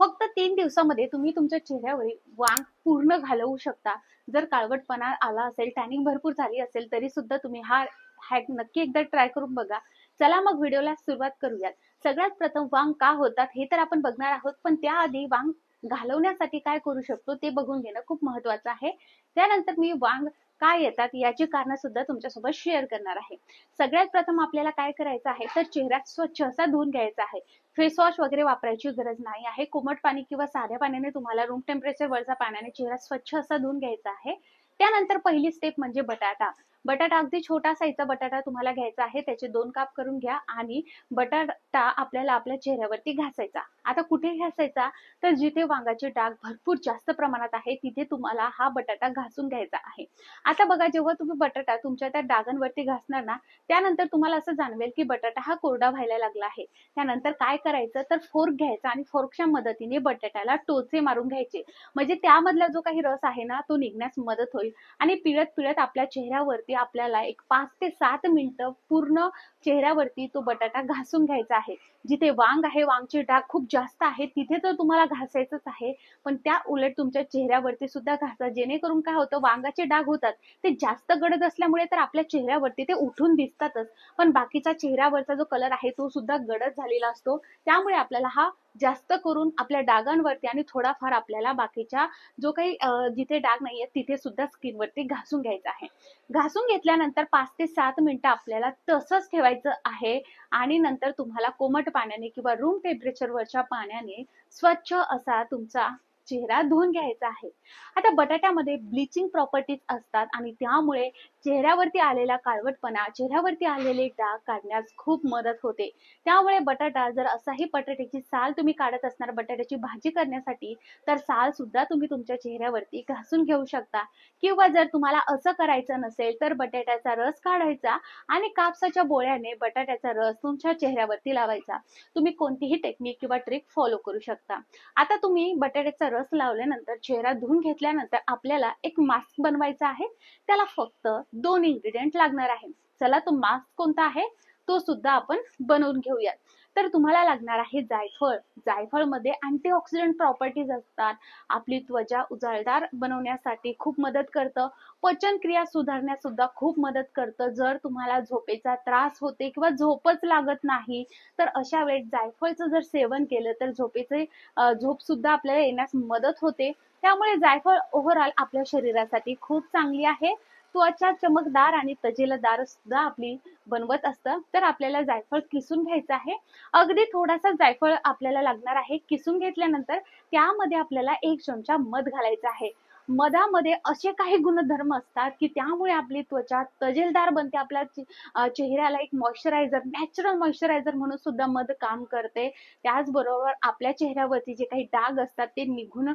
फक्त 3 दिवसामध्ये तुम्ही तुमच्या चेहऱ्यावरील वांग पूर्ण घालवू शकता. जर काळवटपणा आला असेल, टॅनिंग भरपूर झाली असेल, तरी सुद्धा तुम्ही हा हॅक नक्की एकदा ट्राय करून बघा. चला मग व्हिडिओला सुरुवात करूयात. सगळ्यात प्रथम वांग का होतात हे तर आपण बघणार आहोत, पण त्याआधी वांग घालवण्यासाठी काय करू शकतो ते बघून घेणं खूप महत्त्वाचं आहे. त्यानंतर मी वांग का येतात याची कारणं सुद्धा तुमच्यासोबत शेअर करणार आहे. सगळ्यात प्रथम आपल्याला काय करायचं आहे, तर चेहरा स्वच्छ असा धुवून घ्यायचा आहे. फेस वॉश वगैरे वापरायची गरज नाही आहे. कोमट पाणी किंवा साध्या पाण्याने तुम्हाला रूम टेम्परेचर वरच्या पाण्याने चेहरा स्वच्छ असा धुवून घ्यायचा आहे. त्यानंतर पहिली स्टेप म्हणजे बटाटा. बटाटा अगदी छोटा साईजचा बटाटा तुम्हाला घ्यायचा आहे. त्याचे 2 काप करून घ्या आणि बटाटा आपल्याला आपल्या चेहऱ्यावरती घासायचा. आता कुठे घासायचा, तर जिथे वांगाचे डाग भरपूर जास्त प्रमाणात आहे तिथे तुम्हाला हा बटाटा घासून घ्यायचा आहे. आता बघा, जेव्हा तुम्ही बटाटा तुमच्या त्या डागांवरती घासणार ना, त्यानंतर तुम्हाला असं जाणवेल की बटाटा हा कोरडा व्हायला लागला आहे. त्यानंतर काय करायचं, तर फोर्क घ्यायचा आणि फोर्कच्या मदतीने बटाट्याला टोचे मारून घ्यायचे. म्हणजे त्यामधला जो काही रस आहे ना, तो निघण्यास मदत होईल आणि पिळत पिळत आपल्या चेहऱ्यावरती आपल्याला एक 5 ते 7 मिनिटं पूर्ण चेहऱ्यावरती तो बटाटा घासून घ्यायचा आहे. जिथे वांग आहे, वांगचे डाग खूप जास्त आहेत, तिथे तर तुम्हाला घासायचंच आहे, पण त्या उलट तुमच्या चेहऱ्यावरती सुद्धा घासा. जेणेकरून काय होतं, वांगाचे डाग होतात ते जास्त गडद असल्यामुळे तर आपल्या चेहऱ्यावरती ते उठून दिसतातच, पण बाकीचा चेहऱ्यावरचा जो कलर आहे तो सुद्धा गडद झालेला असतो. त्यामुळे आपल्याला हा जास्त करून आपल्या डागांवरती आणि थोडाफार आपल्याला बाकीच्या जो काही जिथे डाग नाहीये तिथे सुद्धा स्किनवरती घासून घ्यायचा आहे. घासून घेतल्यानंतर 5 ते 7 मिनिटं आपल्याला तसंच ठेवायचं आहे आणि नंतर तुम्हाला कोमट पाण्याने किंवा रूम टेम्परेचरवरच्या पाण्याने स्वच्छ असा तुमचा चेहरा धुवून घ्यायचा आहे. आता बटाट्यामध्ये ब्लिचिंग प्रॉपर्टीज असतात आणि त्यामुळे चेहऱ्यावरती आलेला काळवटपणा, चेहऱ्यावरती आलेले डाग काढण्यास खूप मदत होते. त्यामुळे बटाटा जर असाही बटाट्याची साल तुम्ही काढत असणार बटाट्याची भाजी करण्यासाठी, तर साल सुद्धा तुम्ही तुमच्या चेहऱ्यावरती घासून घेऊ शकता. किंवा जर तुम्हाला असं करायचं नसेल, तर बटाट्याचा रस काढायचा आणि कापसाच्या बोळ्याने बटाट्याचा रस तुमच्या चेहऱ्यावरती लावायचा. तुम्ही कोणतीही टेक्निक किंवा ट्रिक फॉलो करू शकता. आता तुम्ही बटाट्याचा रस लावल्यानंतर चेहरा धुवून घेतल्यानंतर आपल्याला एक मास्क बनवायचा आहे. त्याला फक्त 2 इन्ग्रेडियंट लागणार आहे. चला, तो मास्क कोणता आहे तो सुद्धा आपण बनवून घेऊयात. तर तुम्हाला लागणार आहे जायफळ. जायफळमध्ये अँटीऑक्सिडंट प्रॉपर्टीज असतात. आपली त्वचा उजळदार बनवण्यासाठी खूप मदत करतं. पचनक्रिया सुधारण्यास सुद्धा खूप मदत करतं. जर तुम्हाला झोपेचा त्रास होते किंवा झोपच लागत नाही, तर अशा वेळेस जायफळचं जर सेवन केलं तर झोप सुद्धा आपल्याला येण्यास मदत होते. त्यामुळे जायफळ ओव्हरऑल आपल्या शरीरासाठी खूप चांगली आहे. त्वचा चमकदार आणि तजेलदार सुद्धा आपली बनवत असतं. तर आपल्याला जायफळ किसून घ्यायचं आहे. अगदी थोडासा जायफळ आपल्याला लागणार आहे. किसून घेतल्यानंतर त्यामध्ये आपल्याला 1 चमचा मध घालायचा आहे. मधामध्ये असे काही गुणधर्म असतात की त्यामुळे आपली त्वचा तजेलदार बनते. आपल्या चेहऱ्याला एक मॉइश्चरायझर, नॅचरल मॉइश्चरायझर म्हणून सुद्धा मध काम करते. त्याचबरोबर आपल्या चेहऱ्यावरती जे काही डाग असतात ते निघून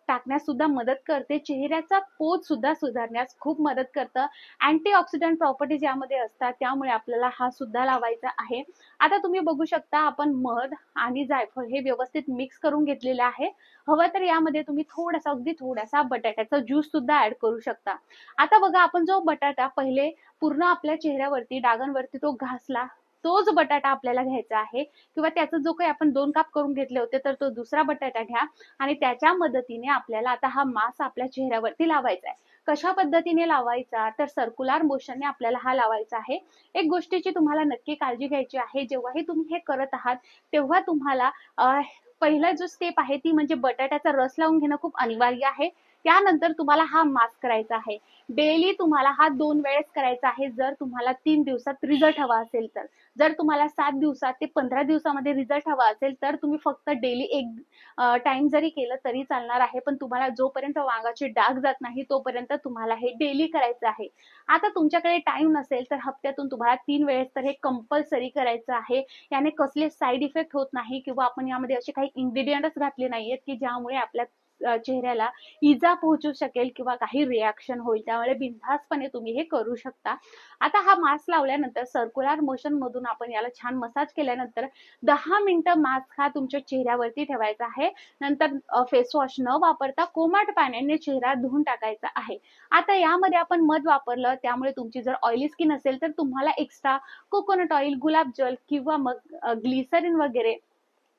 टाकण्यास सुद्धा मदत करते. चेहऱ्याचा पोत सुद्धा सुधारण्यास खूप मदत करतं. अँटीऑक्सिडंट प्रॉपर्टीज यामध्ये असतात, त्यामुळे आपल्याला हा सुद्धा लावायचा आहे. आता तुम्ही बघू शकता, आपण मध आणि जायफळ हे व्यवस्थित मिक्स करून घेतलेलं आहे. हवं तर यामध्ये तुम्ही थोडासा, अगदी थोडासा बटाट्याचा ज्यूस सुद्धा ऍड करू शकता. आता बघा, आपण जो बटाटा पहिले पूर्ण आपल्या चेहऱ्यावरती डागांवरती तो घासला, तोच बटाटा आपल्याला घ्यायचा आहे किंवा त्याचा जो काही आपण 2 काप करून घेतले होते, तर तो दुसरा बटाटा घ्या आणि त्याच्या मदतीने आपल्याला आता हा मास्क आपल्या चेहऱ्यावरती लावायचा आहे. कशा पद्धतीने लावायचा, तर सर्क्युलर मोशनने आपल्याला हा लावायचा आहे. एक गोष्टीची तुम्हाला नक्की काळजी घ्यायची आहे, जेव्हाही तुम्ही हे करत आहात तेव्हा तुम्हाला पहिला जो स्टेप आहे ती म्हणजे बटाट्याचा रस लावून घेणं खूप अनिवार्य आहे. त्यानंतर तुम्हाला हा मास्क करायचा आहे. डेली तुम्हाला हा 2 वेळेस करायचा आहे, जर तुम्हाला 3 दिवसात रिझल्ट हवा असेल तर. जर तुम्हाला 7 दिवसात ते 15 दिवसामध्ये रिझल्ट हवा असेल, तर तुम्ही फक्त डेली एक टाइम जरी केलं तरी चालणार आहे. पण तुम्हाला जोपर्यंत वांगाचे डाग जात नाही तोपर्यंत तुम्हाला हे डेली करायचं आहे. आता तुमच्याकडे टाइम नसेल तर हप्त्यातून तुम्हाला 3 वेळेस तर हे कंपल्सरी करायचं आहे. याने कसले साईड इफेक्ट होत नाही किंवा आपण यामध्ये असे काही इन्ग्रेडियंटच घातले नाहीयेत की ज्यामुळे आपल्या चेहऱ्याला इजा पोहोचू शकेल किंवा काही रिॲक्शन होईल. त्यामुळे बिनधास्तपणे तुम्ही हे करू शकता. आता हा मास्क लावल्यानंतर सर्क्युलर मोशन मधून आपण याला छान मसाज केल्यानंतर 10 मिनिटं मास्क हा तुमच्या चेहऱ्यावरती ठेवायचा आहे. नंतर फेस वॉश न वापरता कोमट पाण्याने चेहरा धुवून टाकायचा आहे. आता यामध्ये आपण मध वापरलं, त्यामुळे तुमची जर ऑइली स्किन असेल तर तुम्हाला एक्स्ट्रा कोकोनट ऑइल, गुलाब जल किंवा मग ग्लिसरीन वगैरे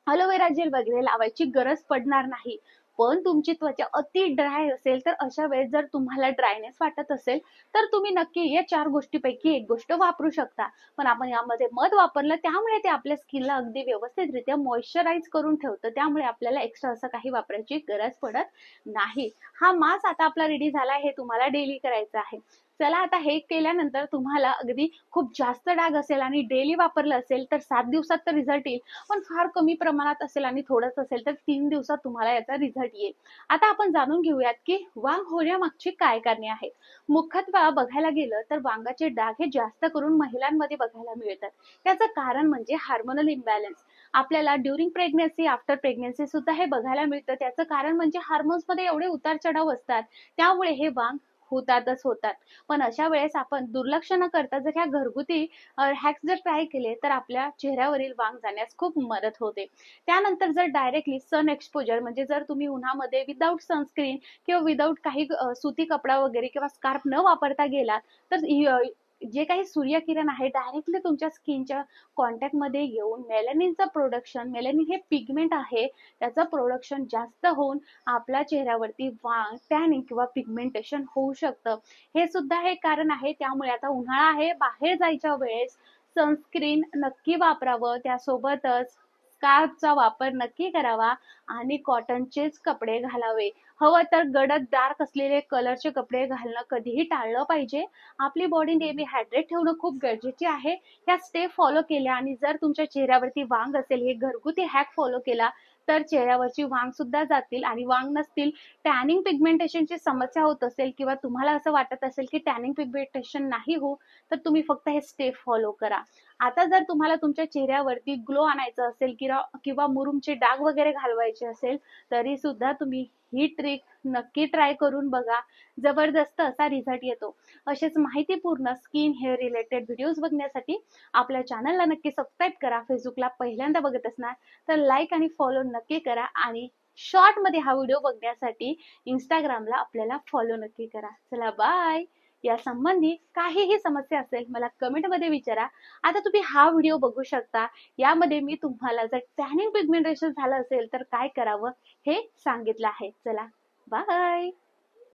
अलोवेरा जेल वगैरे लावायची गरज पडणार नाही. पण तुमची त्वचा अति ड्राय असेल तर अशा वेळेस जर तुम्हाला ड्रायनेस वाटत असेल तर तुम्ही नक्की या 4 गोष्टीपैकी एक गोष्ट वापरू शकता. पण आपण यामध्ये मध वापरलं त्यामुळे ते आपल्या स्किनला अगदी व्यवस्थितरित्या मॉइश्चराइज करून ठेवतं. त्यामुळे आपल्याला एक्स्ट्रा असं काही वापरायची गरज पडत नाही. हा मास्क आता आपला रेडी झाला, हे तुम्हाला डेली करायचं आहे. चला आता हे केल्यानंतर तुम्हाला अगदी खूप जास्त डाग असेल आणि डेली वापरलं असेल तर 7 दिवसात तर रिझल्ट येईल. पण फार कमी प्रमाणात असेल आणि थोडंच असेल तर 3 दिवसात तुम्हाला याचा रिझल्ट येईल. आता आपण जाणून घेऊयात की वांग होण्यामागची काय कारणे आहेत. मुख्यत्वे बघायला गेलं तर वांगाचे डाग हे जास्त करून महिलांमध्ये बघायला मिळतात. त्याचं कारण म्हणजे हार्मोनल इम्बॅलन्स. आपल्याला ड्युरिंग प्रेग्नन्सी, आफ्टर प्रेग्नन्सी सुद्धा हे बघायला मिळतं. त्याचं कारण म्हणजे हार्मोन्समध्ये एवढे उतार चढाव असतात, त्यामुळे हे वांग होतात. पण अशा वेळेस आपण दुर्लक्ष न करता जर ह्या घरगुती हॅक्स जर ट्राय केले तर आपल्या चेहऱ्यावरील वांग जाण्यास खूप मदत होते. त्यानंतर जर डायरेक्टली सन एक्सपोजर म्हणजे जर तुम्ही उन्हामध्ये विदाऊट सनस्क्रीन किंवा विदाऊट काही सुती कपडा वगैरे किंवा स्कार्फ न वापरता गेलात तर जे काही सूर्यकिरण आहे डायरेक्टली तुमच्या स्किनच्या कॉन्टॅक्टमध्ये येऊन मेलॅनिनचं प्रोडक्शन, मेलॅनिन हे पिगमेंट आहे, त्याचं प्रोडक्शन जास्त होऊन आपल्या चेहऱ्यावरती वांग, टॅनिंग किंवा पिगमेंटेशन होऊ शकतं. हे सुद्धा एक कारण आहे. त्यामुळे आता उन्हाळा आहे, बाहेर जायच्या वेळेस सनस्क्रीन नक्की वापरावं. त्यासोबतच स्कार्फचा वापर नक्की करावा आणि कॉटनचेच कपडे घालावे. हवं तर गडद डार्क असलेले कलरचे कपडे घालणं कधीही टाळलं पाहिजे. आपली बॉडी नेहमी हायड्रेट ठेवणं खूप गरजेचे आहे. ह्या स्टेप फॉलो केल्या आणि जर तुमच्या चेहऱ्यावरती वांग असेल, हे घरगुती हॅक फॉलो केला तर चेहऱ्यावरची वांग सुद्धा जातील. आणि वांग नसतील, टॅनिंग पिगमेंटेशनची समस्या होत असेल किंवा तुम्हाला असं वाटत असेल की टॅनिंग पिगमेंटेशन नाही हो, तर तुम्ही फक्त हे स्टेप फॉलो करा. आता जर तुम्हाला तुमच्या चेहऱ्यावरती ग्लो आणायचं असेल किंवा मुरुमचे डाग वगैरे घालवायचे असेल तरी सुद्धा तुम्ही ही ट्रिक नक्की ट्राय करून बघा. जबरदस्त असा रिझल्ट येतो. असेच माहितीपूर्ण स्किन हेअर रिलेटेड व्हिडिओज बघण्यासाठी आपल्या चॅनलला नक्की सबस्क्राईब करा. फेसबुकला पहिल्यांदा बघत असणार तर लाईक आणि फॉलो नक्की करा आणि शॉर्ट मध्ये हा व्हिडिओ बघण्यासाठी इंस्टाग्रामला आपल्याला फॉलो नक्की करा. चला बाय. या संबंधी काहीही समस्या असेल मला कमेंटमध्ये विचारा. आता तुम्ही हा व्हिडिओ बघू शकता. यामध्ये मी तुम्हाला जर टॅनिंग पिगमेंटेशन झालं असेल तर काय करावं हे सांगितलं आहे. चला बाय.